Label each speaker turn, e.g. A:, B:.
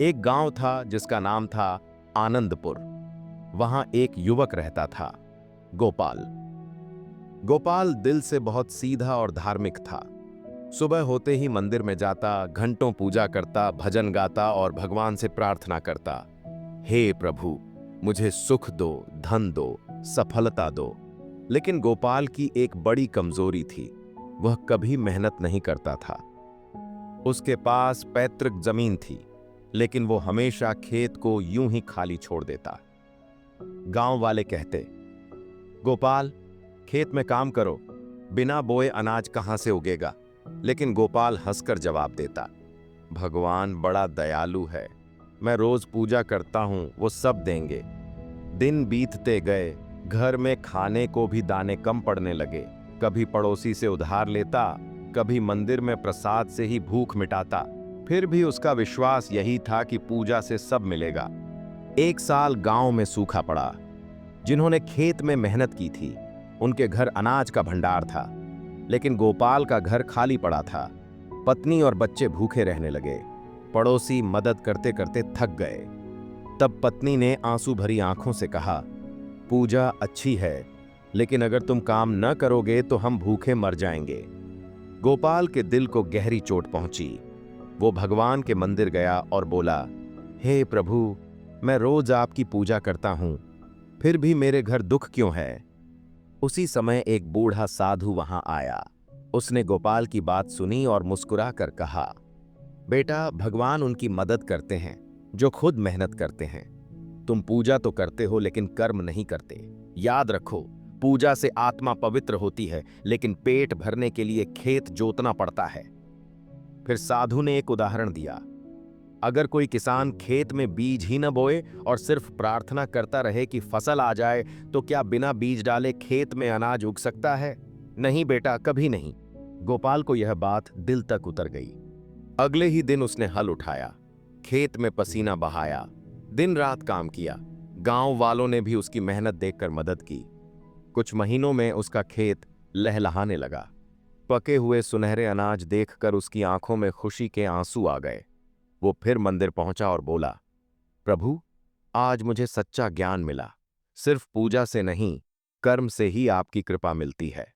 A: एक गांव था जिसका नाम था आनंदपुर। वहां एक युवक रहता था, गोपाल। गोपाल दिल से बहुत सीधा और धार्मिक था। सुबह होते ही मंदिर में जाता, घंटों पूजा करता, भजन गाता और भगवान से प्रार्थना करता, हे प्रभु, मुझे सुख दो, धन दो, सफलता दो। लेकिन गोपाल की एक बड़ी कमजोरी थी। वह कभी मेहनत नहीं करता था। उसके पास पैतृक जमीन थी, लेकिन वो हमेशा खेत को यूं ही खाली छोड़ देता। गांव वाले कहते, गोपाल, खेत में काम करो, बिना बोए अनाज कहां से उगेगा। लेकिन गोपाल हंसकर जवाब देता, भगवान बड़ा दयालु है, मैं रोज पूजा करता हूं, वो सब देंगे। दिन बीतते गए, घर में खाने को भी दाने कम पड़ने लगे। कभी पड़ोसी से उधार लेता, कभी मंदिर में प्रसाद से ही भूख मिटाता। फिर भी उसका विश्वास यही था कि पूजा से सब मिलेगा। एक साल गांव में सूखा पड़ा। जिन्होंने खेत में मेहनत की थी, उनके घर अनाज का भंडार था, लेकिन गोपाल का घर खाली पड़ा था। पत्नी और बच्चे भूखे रहने लगे। पड़ोसी मदद करते करते थक गए। तब पत्नी ने आंसू भरी आंखों से कहा, पूजा अच्छी है, लेकिन अगर तुम काम न करोगे तो हम भूखे मर जाएंगे। गोपाल के दिल को गहरी चोट पहुंची। वो भगवान के मंदिर गया और बोला, हे प्रभु, मैं रोज आपकी पूजा करता हूं, फिर भी मेरे घर दुख क्यों है। उसी समय एक बूढ़ा साधु वहां आया। उसने गोपाल की बात सुनी और मुस्कुरा कर कहा, बेटा, भगवान उनकी मदद करते हैं जो खुद मेहनत करते हैं। तुम पूजा तो करते हो लेकिन कर्म नहीं करते। याद रखो, पूजा से आत्मा पवित्र होती है, लेकिन पेट भरने के लिए खेत जोतना पड़ता है। फिर साधु ने एक उदाहरण दिया, अगर कोई किसान खेत में बीज ही न बोए और सिर्फ प्रार्थना करता रहे कि फसल आ जाए, तो क्या बिना बीज डाले खेत में अनाज उग सकता है? नहीं बेटा, कभी नहीं। गोपाल को यह बात दिल तक उतर गई। अगले ही दिन उसने हल उठाया, खेत में पसीना बहाया, दिन रात काम किया। गांव वालों ने भी उसकी मेहनत देखकर मदद की। कुछ महीनों में उसका खेत लहलहाने लगा। पके हुए सुनहरे अनाज देखकर उसकी आंखों में खुशी के आंसू आ गए। वो फिर मंदिर पहुंचा और बोला, प्रभु, आज मुझे सच्चा ज्ञान मिला। सिर्फ पूजा से नहीं, कर्म से ही आपकी कृपा मिलती है।